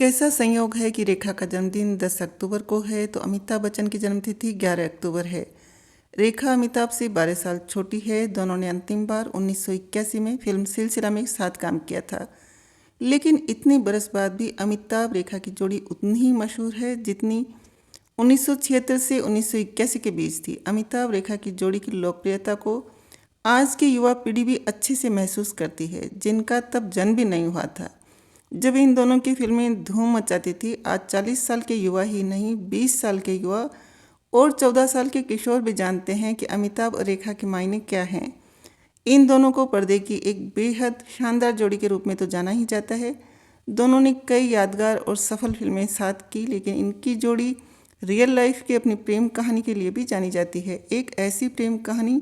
कैसा संयोग है कि रेखा का जन्मदिन 10 अक्टूबर को है तो अमिताभ बच्चन की जन्मतिथि 11 अक्टूबर है। रेखा अमिताभ से 12 साल छोटी है। दोनों ने अंतिम बार 1981 में फिल्म सिलसिला में साथ काम किया था। लेकिन इतने बरस बाद भी अमिताभ रेखा की जोड़ी उतनी ही मशहूर है जितनी 1976 से 1981 के बीच थी। अमिताभ रेखा की जोड़ी की लोकप्रियता को आज की युवा पीढ़ी भी अच्छे से महसूस करती है, जिनका तब जन्म भी नहीं हुआ था जब इन दोनों की फिल्में धूम मचाती थी। आज 40 साल के युवा ही नहीं, 20 साल के युवा और 14 साल के किशोर भी जानते हैं कि अमिताभ और रेखा के मायने क्या हैं। इन दोनों को पर्दे की एक बेहद शानदार जोड़ी के रूप में तो जाना ही जाता है। दोनों ने कई यादगार और सफल फिल्में साथ की, लेकिन इनकी जोड़ी रियल लाइफ की अपनी प्रेम कहानी के लिए भी जानी जाती है। एक ऐसी प्रेम कहानी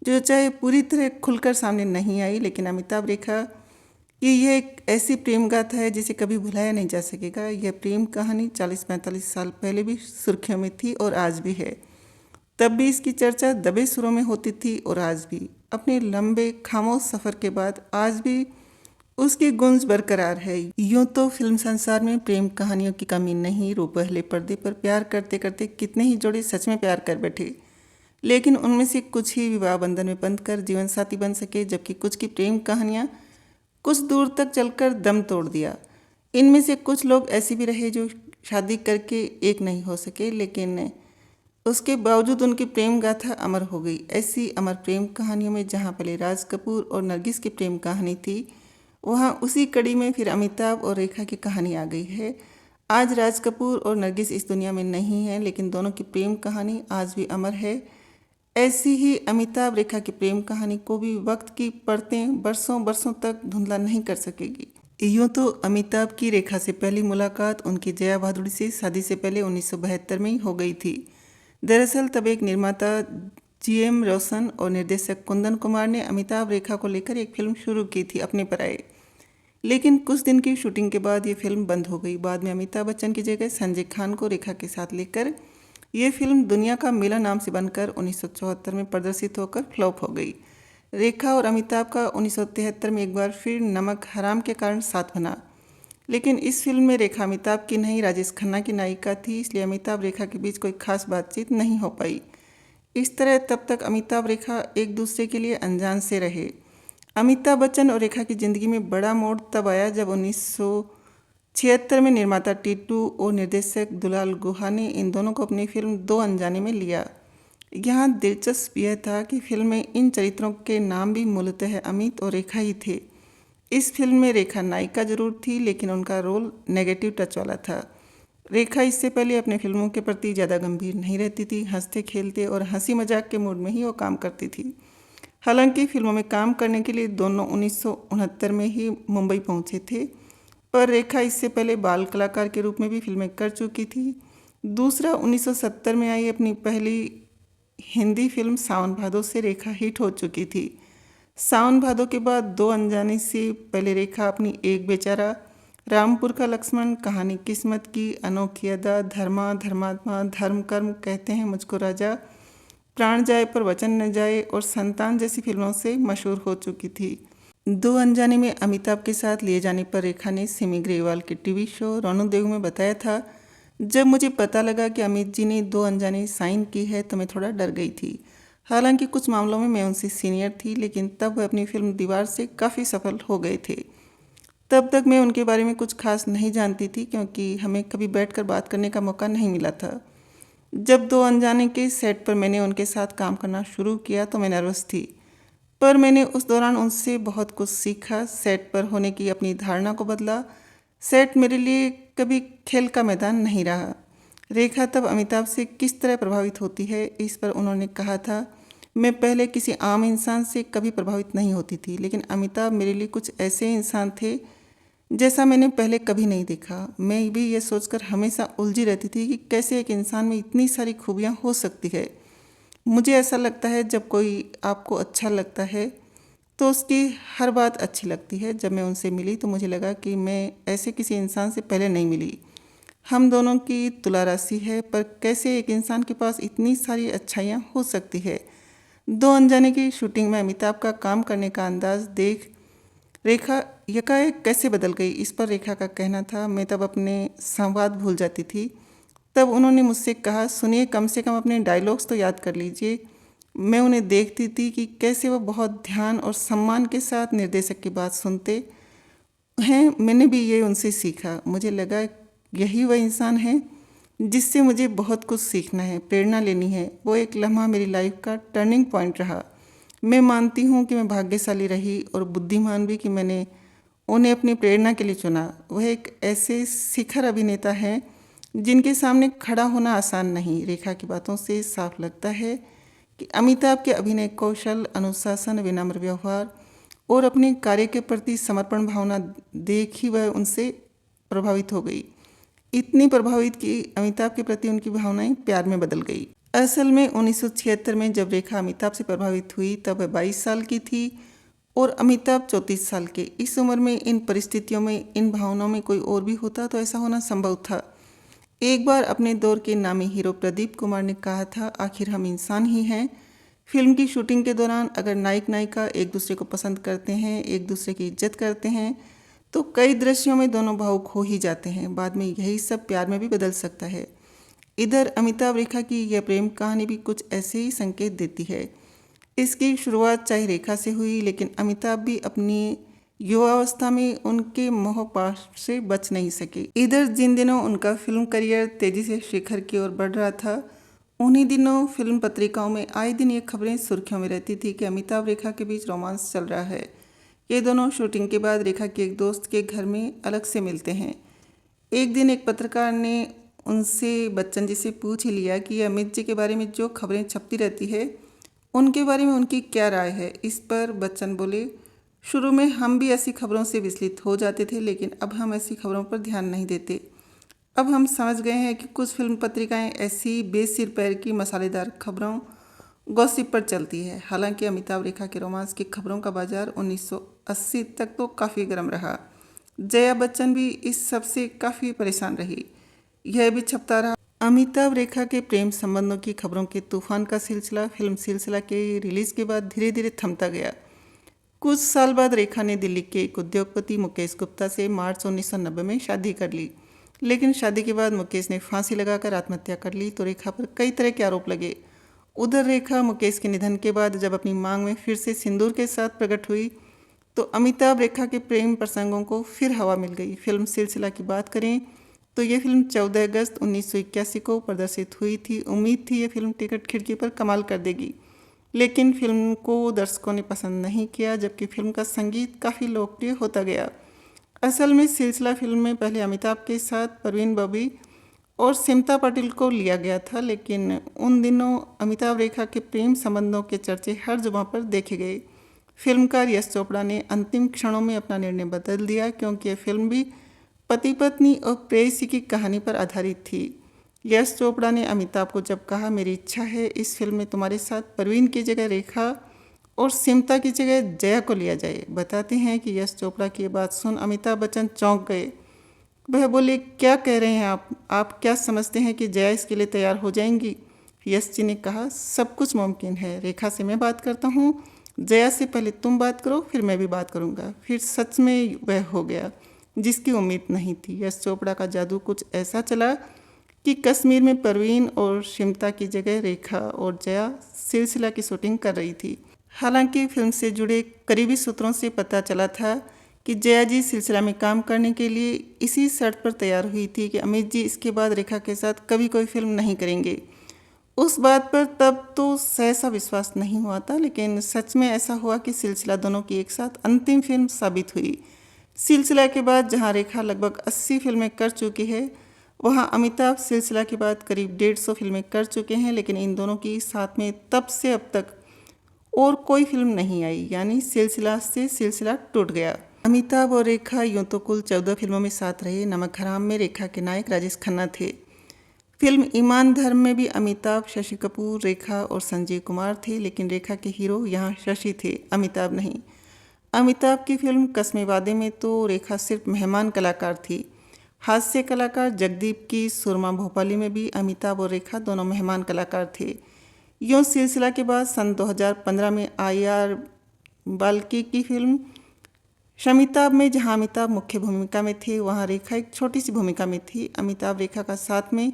जो चाहे पूरी तरह खुलकर सामने नहीं आई, लेकिन अमिताभ रेखा कि यह एक ऐसी प्रेम गाथा है जिसे कभी भुलाया नहीं जा सकेगा। यह प्रेम कहानी 40-45 साल पहले भी सुर्खियों में थी और आज भी है। तब भी इसकी चर्चा दबे सुरों में होती थी और आज भी अपने लंबे खामोश सफ़र के बाद आज भी उसकी गूंज बरकरार है। यूँ तो फिल्म संसार में प्रेम कहानियों की कमी नहीं। पहले पर्दे पर प्यार करते करते कितने ही जोड़े सच में प्यार कर बैठे, लेकिन उनमें से कुछ ही विवाह बंधन में बंध कर जीवन साथी बन सके, जबकि कुछ की प्रेम कहानियाँ कुछ दूर तक चलकर दम तोड़ दिया। इनमें से कुछ लोग ऐसे भी रहे जो शादी करके एक नहीं हो सके, लेकिन उसके बावजूद उनकी प्रेम गाथा अमर हो गई। ऐसी अमर प्रेम कहानियों में जहाँ पहले राज कपूर और नरगिस की प्रेम कहानी थी, वहाँ उसी कड़ी में फिर अमिताभ और रेखा की कहानी आ गई है। आज राज कपूर और नरगिस इस दुनिया में नहीं है, लेकिन दोनों की प्रेम कहानी आज भी अमर है। ऐसी ही अमिताभ रेखा की प्रेम कहानी को भी वक्त की परतें बरसों बरसों तक धुंधला नहीं कर सकेगी। यूँ तो अमिताभ की रेखा से पहली मुलाकात उनकी जया भादुड़ी से शादी से पहले 1972 में ही हो गई थी। दरअसल तब एक निर्माता GM रोशन और निर्देशक कुंदन कुमार ने अमिताभ रेखा को लेकर एक फिल्म शुरू की थी, अपने पर आए। लेकिन कुछ दिन की शूटिंग के बाद ये फिल्म बंद हो गई। बाद में अमिताभ बच्चन की जगह संजय खान को रेखा के साथ लेकर ये फिल्म दुनिया का मेला नाम से बनकर 1974 में प्रदर्शित होकर फ्लॉप हो गई। रेखा और अमिताभ का 1973 में एक बार फिर नमक हराम के कारण साथ बना, लेकिन इस फिल्म में रेखा अमिताभ की नहीं, राजेश खन्ना की नायिका थी, इसलिए अमिताभ रेखा के बीच कोई खास बातचीत नहीं हो पाई। इस तरह तब तक अमिताभ रेखा एक दूसरे के लिए अनजान से रहे। अमिताभ बच्चन और रेखा की ज़िंदगी में बड़ा मोड़ तब आया जब 1976 में निर्माता टीटू और निर्देशक दुलाल गुहा ने इन दोनों को अपनी फिल्म दो अनजाने में लिया। यहाँ दिलचस्प यह था कि फिल्म में इन चरित्रों के नाम भी मूलतः अमित और रेखा ही थे। इस फिल्म में रेखा नायिका जरूर थी, लेकिन उनका रोल नेगेटिव टच वाला था। रेखा इससे पहले अपने फिल्मों के प्रति ज़्यादा गंभीर नहीं रहती थी। हंसते खेलते और हंसी मजाक के मूड में ही वो काम करती थी। हालांकि फिल्मों में काम करने के लिए दोनों 1969 में ही मुंबई पहुंचे थे, पर रेखा इससे पहले बाल कलाकार के रूप में भी फिल्में कर चुकी थी। दूसरा 1970 में आई अपनी पहली हिंदी फिल्म सावन भादो से रेखा हिट हो चुकी थी। सावन भादो के बाद दो अनजाने से पहले रेखा अपनी एक बेचारा, रामपुर का लक्ष्मण, कहानी किस्मत की, अनोखी अदा, धर्मा धर्मात्मा, धर्म कर्म कहते हैं मुझको राजा, प्राण जाए पर वचन न जाए और संतान जैसी फिल्मों से मशहूर हो चुकी थी। दो अनजाने में अमिताभ के साथ लिए जाने पर रेखा ने सिमी ग्रेवाल के टीवी शो रोनू देव में बताया था, जब मुझे पता लगा कि अमित जी ने दो अनजाने साइन की है तो मैं थोड़ा डर गई थी। हालांकि कुछ मामलों में मैं उनसे सीनियर थी, लेकिन तब वह अपनी फिल्म दीवार से काफ़ी सफल हो गए थे। तब तक मैं उनके बारे में कुछ खास नहीं जानती थी, क्योंकि हमें कभी बैठकर बात करने का मौका नहीं मिला था। जब दो अनजाने के सेट पर मैंने उनके साथ काम करना शुरू किया तो मैं नर्वस थी, पर मैंने उस दौरान उनसे बहुत कुछ सीखा। सेट पर होने की अपनी धारणा को बदला। सेट मेरे लिए कभी खेल का मैदान नहीं रहा। रेखा तब अमिताभ से किस तरह प्रभावित होती है, इस पर उन्होंने कहा था, मैं पहले किसी आम इंसान से कभी प्रभावित नहीं होती थी, लेकिन अमिताभ मेरे लिए कुछ ऐसे इंसान थे जैसा मैंने पहले कभी नहीं देखा। मैं भी ये सोचकर हमेशा उलझी रहती थी कि कैसे एक इंसान में इतनी सारी खूबियाँ हो सकती है। मुझे ऐसा लगता है जब कोई आपको अच्छा लगता है तो उसकी हर बात अच्छी लगती है। जब मैं उनसे मिली तो मुझे लगा कि मैं ऐसे किसी इंसान से पहले नहीं मिली। हम दोनों की तुला राशि है, पर कैसे एक इंसान के पास इतनी सारी अच्छाइयाँ हो सकती है। दो अनजाने की शूटिंग में अमिताभ का काम करने का अंदाज देख रेखा यकाएक कैसे बदल गई, इस पर रेखा का कहना था, मैं तब अपने संवाद भूल जाती थी। तब उन्होंने मुझसे कहा, सुनिए, कम से कम अपने डायलॉग्स तो याद कर लीजिए। मैं उन्हें देखती थी कि कैसे वो बहुत ध्यान और सम्मान के साथ निर्देशक की बात सुनते हैं। मैंने भी ये उनसे सीखा। मुझे लगा यही वह इंसान है जिससे मुझे बहुत कुछ सीखना है, प्रेरणा लेनी है। वो एक लम्हा मेरी लाइफ का टर्निंग पॉइंट रहा। मैं मानती हूँ कि मैं भाग्यशाली रही और बुद्धिमान भी कि मैंने उन्हें अपनी प्रेरणा के लिए चुना। वह एक ऐसे शिखर अभिनेता हैं जिनके सामने खड़ा होना आसान नहीं। रेखा की बातों से साफ लगता है कि अमिताभ के अभिनय कौशल, अनुशासन, विनम्र व्यवहार और अपने कार्य के प्रति समर्पण भावना देख ही वह उनसे प्रभावित हो गई। इतनी प्रभावित कि अमिताभ के प्रति उनकी भावनाएं प्यार में बदल गई। असल में 1976 में जब रेखा अमिताभ से प्रभावित हुई तब वह 22 साल की थी और अमिताभ 34 साल के। इस उम्र में, इन परिस्थितियों में, इन भावनाओं में कोई और भी होता तो ऐसा होना संभव था। एक बार अपने दौर के नामी हीरो प्रदीप कुमार ने कहा था, आखिर हम इंसान ही हैं। फिल्म की शूटिंग के दौरान अगर नायक नायिका एक दूसरे को पसंद करते हैं, एक दूसरे की इज्जत करते हैं, तो कई दृश्यों में दोनों भावुक हो ही जाते हैं। बाद में यही सब प्यार में भी बदल सकता है। इधर अमिताभ रेखा की यह प्रेम कहानी भी कुछ ऐसे ही संकेत देती है। इसकी शुरुआत चाहे रेखा से हुई, लेकिन अमिताभ भी अपनी युवावस्था में उनके मोहपाश से बच नहीं सके। इधर जिन दिनों उनका फिल्म करियर तेजी से शिखर की ओर बढ़ रहा था, उन्हीं दिनों फिल्म पत्रिकाओं में आए दिन ये खबरें सुर्खियों में रहती थी कि अमिताभ रेखा के बीच रोमांस चल रहा है। ये दोनों शूटिंग के बाद रेखा के एक दोस्त के घर में अलग से मिलते हैं। एक दिन एक पत्रकार ने उनसे, बच्चन जी से पूछ ही लिया कि अमित जी के बारे में जो खबरें छपती रहती है उनके बारे में उनकी क्या राय है। इस पर बच्चन बोले, शुरू में हम भी ऐसी खबरों से विचलित हो जाते थे, लेकिन अब हम ऐसी खबरों पर ध्यान नहीं देते। अब हम समझ गए हैं कि कुछ फिल्म पत्रिकाएं ऐसी बेसिर पैर की मसालेदार खबरों, गॉसिप पर चलती है। हालांकि अमिताभ रेखा के रोमांस की खबरों का बाजार 1980 तक तो काफ़ी गर्म रहा। जया बच्चन भी इस सब से काफ़ी परेशान रही। यह भी छपता रहा। अमिताभ रेखा के प्रेम संबंधों की खबरों के तूफान का सिलसिला फिल्म सिलसिला के रिलीज के बाद धीरे धीरे थमता गया। कुछ साल बाद रेखा ने दिल्ली के एक उद्योगपति मुकेश गुप्ता से मार्च 1990 में शादी कर ली। लेकिन शादी के बाद मुकेश ने फांसी लगाकर आत्महत्या कर ली तो रेखा पर कई तरह के आरोप लगे। उधर रेखा मुकेश के निधन के बाद जब अपनी मांग में फिर से सिंदूर के साथ प्रकट हुई तो अमिताभ रेखा के प्रेम प्रसंगों को फिर हवा मिल गई। फिल्म सिलसिला की बात करें तो ये फिल्म 14 अगस्त 1981 को प्रदर्शित हुई थी। उम्मीद थी ये फिल्म टिकट खिड़की पर कमाल कर देगी, लेकिन फिल्म को दर्शकों ने पसंद नहीं किया, जबकि फिल्म का संगीत काफ़ी लोकप्रिय होता गया। असल में सिलसिला फिल्म में पहले अमिताभ के साथ परवीन बबी और सिमता पाटिल को लिया गया था, लेकिन उन दिनों अमिताभ रेखा के प्रेम संबंधों के चर्चे हर जुबां पर देखे गए। फिल्मकार यश चोपड़ा ने अंतिम क्षणों में अपना निर्णय बदल दिया, क्योंकि यह फिल्म भी पति पत्नी और प्रेयसी की कहानी पर आधारित थी। यश चोपड़ा ने अमिताभ को जब कहा, मेरी इच्छा है इस फिल्म में तुम्हारे साथ परवीन की जगह रेखा और सिमता की जगह जया को लिया जाए। बताते हैं कि यश चोपड़ा की ये बात सुन अमिताभ बच्चन चौंक गए। वह बोले, क्या कह रहे हैं आप क्या समझते हैं कि जया इसके लिए तैयार हो जाएंगी? यश जी ने कहा, सब कुछ मुमकिन है। रेखा से मैं बात करता हूँ, जया से पहले तुम बात करो, फिर मैं भी बात करूँगा। फिर सच में वह हो गया जिसकी उम्मीद नहीं थी। यश चोपड़ा का जादू कुछ ऐसा चला कि कश्मीर में परवीन और सिमता की जगह रेखा और जया सिलसिला की शूटिंग कर रही थी। हालांकि फिल्म से जुड़े करीबी सूत्रों से पता चला था कि जया जी सिलसिला में काम करने के लिए इसी शर्त पर तैयार हुई थी कि अमित जी इसके बाद रेखा के साथ कभी कोई फिल्म नहीं करेंगे। उस बात पर तब तो सहसा विश्वास नहीं हुआ था, लेकिन सच में ऐसा हुआ कि सिलसिला दोनों की एक साथ अंतिम फिल्म साबित हुई। सिलसिला के बाद जहां रेखा लगभग 80 फिल्में कर चुकी है, वहां अमिताभ सिलसिला के बाद करीब 150 फिल्में कर चुके हैं, लेकिन इन दोनों की साथ में तब से अब तक और कोई फिल्म नहीं आई, यानी सिलसिला से सिलसिला टूट गया। अमिताभ और रेखा यूँ तो कुल 14 फिल्मों में साथ रहे। नमक हराम में रेखा के नायक राजेश खन्ना थे। फिल्म ईमान धर्म में भी अमिताभ, शशि कपूर, रेखा और संजीव कुमार थे, लेकिन रेखा के हीरो यहाँ शशि थे, अमिताभ नहीं। अमिताभ की फिल्म कस्मे वादे में तो रेखा सिर्फ मेहमान कलाकार थी। हास्य कलाकार जगदीप की सुरमा भोपाली में भी अमिताभ और रेखा दोनों मेहमान कलाकार थे। यूँ सिलसिला के बाद सन 2015 में आई आर बाल्की की फिल्म शमिताभ में जहां अमिताभ मुख्य भूमिका में थे, वहां रेखा एक छोटी सी भूमिका में थी। अमिताभ रेखा का साथ में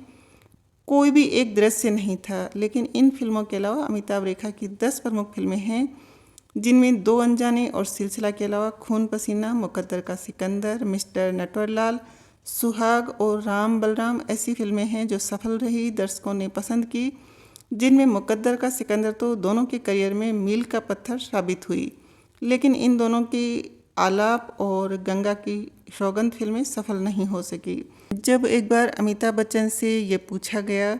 कोई भी एक दृश्य नहीं था। लेकिन इन फिल्मों के अलावा अमिताभ रेखा की 10 प्रमुख फिल्में हैं, जिनमें दो अनजाने और सिलसिला के अलावा खून पसीना, मुकद्दर का सिकंदर, मिस्टर नटवरलाल, सुहाग और राम बलराम ऐसी फिल्में हैं जो सफल रही, दर्शकों ने पसंद की, जिनमें मुकद्दर का सिकंदर तो दोनों के करियर में मील का पत्थर साबित हुई। लेकिन इन दोनों की आलाप और गंगा की सौगंध फिल्में सफल नहीं हो सकी। जब एक बार अमिताभ बच्चन से ये पूछा गया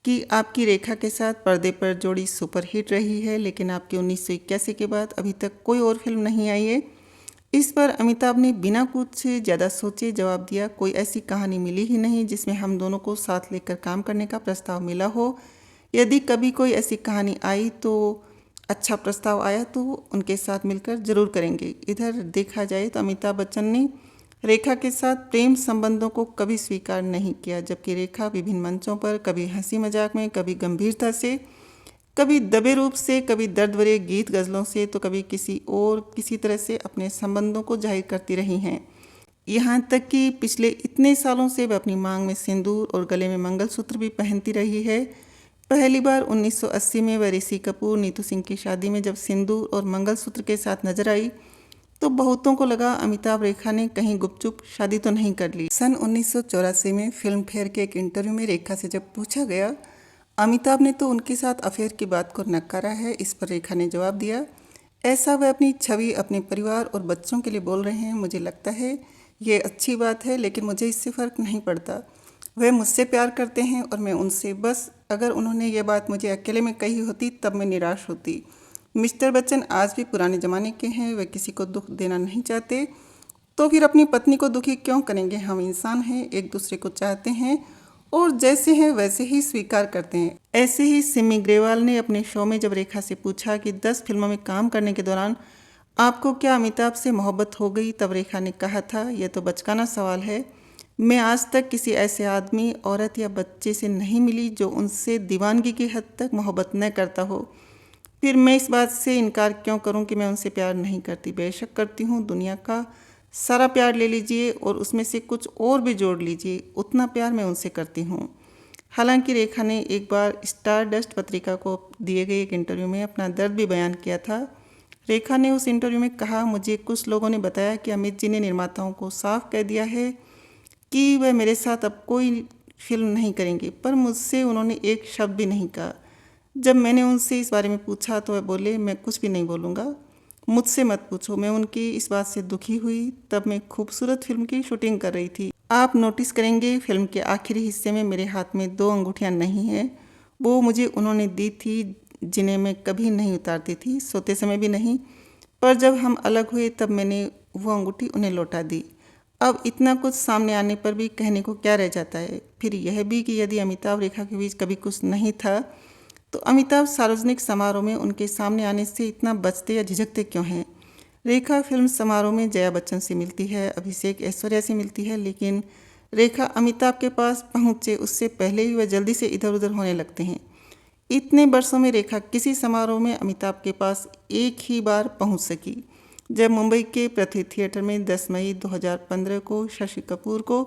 कि आपकी रेखा के साथ पर्दे पर जोड़ी सुपरहिट रही है, लेकिन आपकी 1981 के बाद अभी तक कोई और फिल्म नहीं आई है, इस पर अमिताभ ने बिना कुछ ज़्यादा सोचे जवाब दिया, कोई ऐसी कहानी मिली ही नहीं जिसमें हम दोनों को साथ लेकर काम करने का प्रस्ताव मिला हो। यदि कभी कोई ऐसी कहानी आई तो अच्छा प्रस्ताव आया तो उनके साथ मिलकर जरूर करेंगे। इधर देखा जाए तो अमिताभ बच्चन ने रेखा के साथ प्रेम संबंधों को कभी स्वीकार नहीं किया, जबकि रेखा विभिन्न मंचों पर कभी हंसी मजाक में, कभी गंभीरता से, कभी दबे रूप से, कभी दर्द भरे गीत गज़लों से, तो कभी किसी तरह से अपने संबंधों को जाहिर करती रही हैं। यहाँ तक कि पिछले इतने सालों से वह अपनी मांग में सिंदूर और गले में मंगलसूत्र भी पहनती रही है। पहली बार 1980 में वह ऋषि कपूर नीतू सिंह की शादी में जब सिंदूर और मंगलसूत्र के साथ नजर आई तो बहुतों को लगा अमिताभ रेखा ने कहीं गुपचुप शादी तो नहीं कर ली। सन 1984 में फिल्म फेयर के एक इंटरव्यू में रेखा से जब पूछा गया अमिताभ ने तो उनके साथ अफेयर की बात को नकारा है, इस पर रेखा ने जवाब दिया, ऐसा वह अपनी छवि, अपने परिवार और बच्चों के लिए बोल रहे हैं। मुझे लगता है ये अच्छी बात है, लेकिन मुझे इससे फ़र्क नहीं पड़ता। वह मुझसे प्यार करते हैं और मैं उनसे। बस अगर उन्होंने ये बात मुझे अकेले में कही होती तब मैं निराश होती। मिस्टर बच्चन आज भी पुराने ज़माने के हैं, वे किसी को दुख देना नहीं चाहते, तो फिर अपनी पत्नी को दुखी क्यों करेंगे। हम इंसान हैं, एक दूसरे को चाहते हैं और जैसे हैं वैसे ही स्वीकार करते हैं। ऐसे ही सिमी ग्रेवाल ने अपने शो में जब रेखा से पूछा कि 10 फिल्मों में काम करने के दौरान आपको क्या अमिताभ से मोहब्बत हो गई, तब रेखा ने कहा था, यह तो बचकाना सवाल है। मैं आज तक किसी ऐसे आदमी, औरत या बच्चे से नहीं मिली जो उनसे दीवानगी की हद तक मोहब्बत न करता हो। फिर मैं इस बात से इनकार क्यों करूं कि मैं उनसे प्यार नहीं करती। बेशक करती हूं, दुनिया का सारा प्यार ले लीजिए और उसमें से कुछ और भी जोड़ लीजिए, उतना प्यार मैं उनसे करती हूं। हालांकि रेखा ने एक बार स्टार डस्ट पत्रिका को दिए गए एक इंटरव्यू में अपना दर्द भी बयान किया था। रेखा ने उस इंटरव्यू में कहा, मुझे कुछ लोगों ने बताया कि अमित जी ने निर्माताओं को साफ कह दिया है कि वह मेरे साथ अब कोई फिल्म नहीं करेंगे, पर मुझसे उन्होंने एक शब्द भी नहीं कहा। जब मैंने उनसे इस बारे में पूछा तो वह बोले, मैं कुछ भी नहीं बोलूँगा, मुझसे मत पूछो। मैं उनकी इस बात से दुखी हुई। तब मैं खूबसूरत फिल्म की शूटिंग कर रही थी। आप नोटिस करेंगे फिल्म के आखिरी हिस्से में मेरे हाथ में 2 अंगूठियाँ नहीं हैं। वो मुझे उन्होंने दी थी, जिन्हें मैं कभी नहीं उतारती थी, सोते समय भी नहीं, पर जब हम अलग हुए तब मैंने वो अंगूठी उन्हें लौटा दी। अब इतना कुछ सामने आने पर भी कहने को क्या रह जाता है। फिर यह भी कि यदि अमिताभ रेखा के बीच कभी कुछ नहीं था तो अमिताभ सार्वजनिक समारोह में उनके सामने आने से इतना बचते या झिझकते क्यों हैं। रेखा फिल्म समारोह में जया बच्चन से मिलती है, अभिषेक ऐश्वर्या से मिलती है, लेकिन रेखा अमिताभ के पास पहुँचे उससे पहले ही वह जल्दी से इधर उधर होने लगते हैं। इतने वर्षों में रेखा किसी समारोह में अमिताभ के पास एक ही बार पहुँच सकी, जब मुंबई के पृथ्वी थिएटर में 10 मई 2015 को शशि कपूर को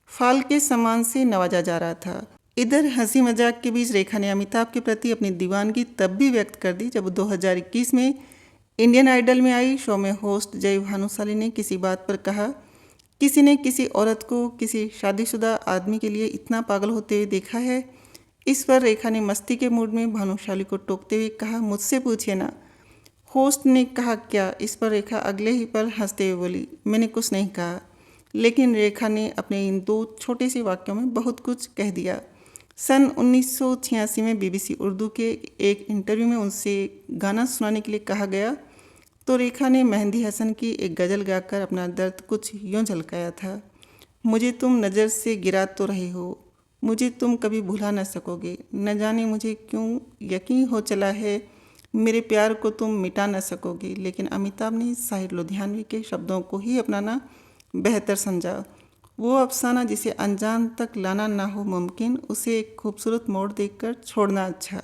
फाल्के सम्मान से नवाजा जा रहा था। इधर हंसी मजाक के बीच रेखा ने अमिताभ के प्रति अपनी दीवानगी तब भी व्यक्त कर दी जब 2021 में इंडियन आइडल में आई। शो में होस्ट जय भानुशाली ने किसी बात पर कहा, किसी ने किसी औरत को किसी शादीशुदा आदमी के लिए इतना पागल होते हुए देखा है। इस पर रेखा ने मस्ती के मूड में भानुशाली को टोकते हुए कहा, मुझसे पूछिए ना। होस्ट ने कहा, क्या? इस पर रेखा अगले ही पर हंसते हुए बोली, मैंने कुछ नहीं कहा। लेकिन रेखा ने अपने इन 2 छोटे से वाक्यों में बहुत कुछ कह दिया। सन 1986 में बीबीसी उर्दू के एक इंटरव्यू में उनसे गाना सुनाने के लिए कहा गया तो रेखा ने मेहंदी हसन की एक गज़ल गाकर अपना दर्द कुछ यूँ झलकाया था, मुझे तुम नज़र से गिरा तो रहे हो, मुझे तुम कभी भुला न सकोगे, न जाने मुझे क्यों यकीन हो चला है मेरे प्यार को तुम मिटा न सकोगे। लेकिन अमिताभ ने साहिर लुधियानवी के शब्दों को ही अपनाना बेहतर समझा। वो अफसाना जिसे अनजान तक लाना ना हो मुमकिन, उसे एक खूबसूरत मोड़ देखकर छोड़ना अच्छा।